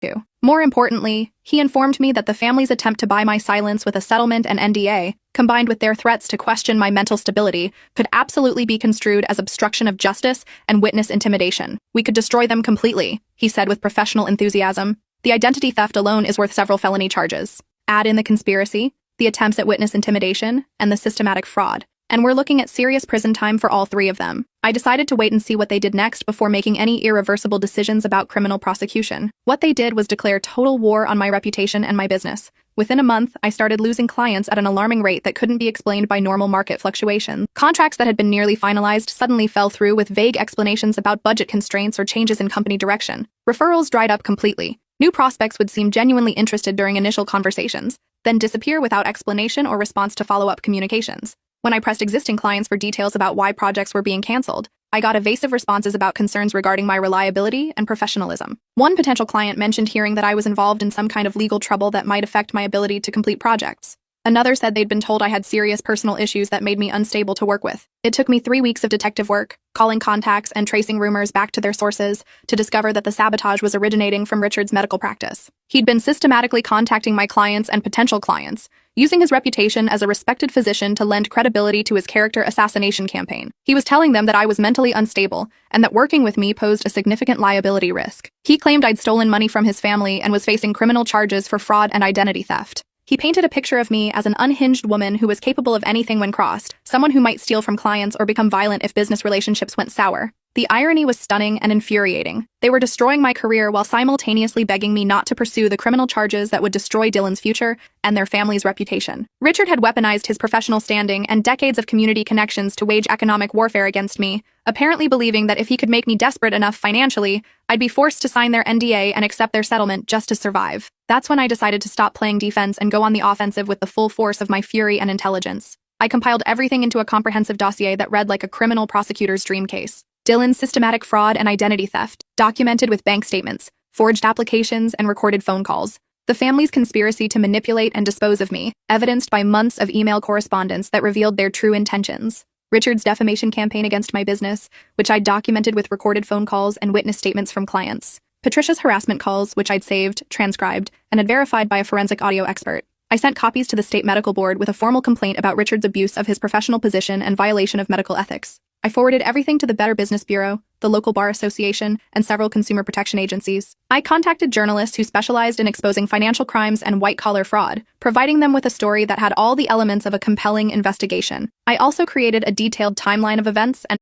to. More importantly, he informed me that the family's attempt to buy my silence with a settlement and NDA, combined with their threats to question my mental stability, could absolutely be construed as obstruction of justice and witness intimidation. We could destroy them completely, he said with professional enthusiasm. The identity theft alone is worth several felony charges. Add in the conspiracy, the attempts at witness intimidation, and the systematic fraud, and we're looking at serious prison time for all three of them. I decided to wait and see what they did next before making any irreversible decisions about criminal prosecution. What they did was declare total war on my reputation and my business. Within a month, I started losing clients at an alarming rate that couldn't be explained by normal market fluctuations. Contracts that had been nearly finalized suddenly fell through with vague explanations about budget constraints or changes in company direction. Referrals dried up completely. New prospects would seem genuinely interested during initial conversations, then disappear without explanation or response to follow-up communications. When I pressed existing clients for details about why projects were being canceled, I got evasive responses about concerns regarding my reliability and professionalism. One potential client mentioned hearing that I was involved in some kind of legal trouble that might affect my ability to complete projects. Another said they'd been told I had serious personal issues that made me unstable to work with. It took me 3 weeks of detective work, calling contacts and tracing rumors back to their sources, to discover that the sabotage was originating from Richard's medical practice. He'd been systematically contacting my clients and potential clients, using his reputation as a respected physician to lend credibility to his character assassination campaign. He was telling them that I was mentally unstable and that working with me posed a significant liability risk. He claimed I'd stolen money from his family and was facing criminal charges for fraud and identity theft. He painted a picture of me as an unhinged woman who was capable of anything when crossed, someone who might steal from clients or become violent if business relationships went sour. The irony was stunning and infuriating. They were destroying my career while simultaneously begging me not to pursue the criminal charges that would destroy Dylan's future and their family's reputation. Richard had weaponized his professional standing and decades of community connections to wage economic warfare against me, apparently believing that if he could make me desperate enough financially, I'd be forced to sign their NDA and accept their settlement just to survive. That's when I decided to stop playing defense and go on the offensive with the full force of my fury and intelligence. I compiled everything into a comprehensive dossier that read like a criminal prosecutor's dream case. Dylan's systematic fraud and identity theft, documented with bank statements, forged applications, and recorded phone calls. The family's conspiracy to manipulate and dispose of me, evidenced by months of email correspondence that revealed their true intentions. Richard's defamation campaign against my business, which I'd documented with recorded phone calls and witness statements from clients. Patricia's harassment calls, which I'd saved, transcribed, and had verified by a forensic audio expert. I sent copies to the state medical board with a formal complaint about Richard's abuse of his professional position and violation of medical ethics. I forwarded everything to the Better Business Bureau, the local bar association, and several consumer protection agencies. I contacted journalists who specialized in exposing financial crimes and white-collar fraud, providing them with a story that had all the elements of a compelling investigation. I also created a detailed timeline of events and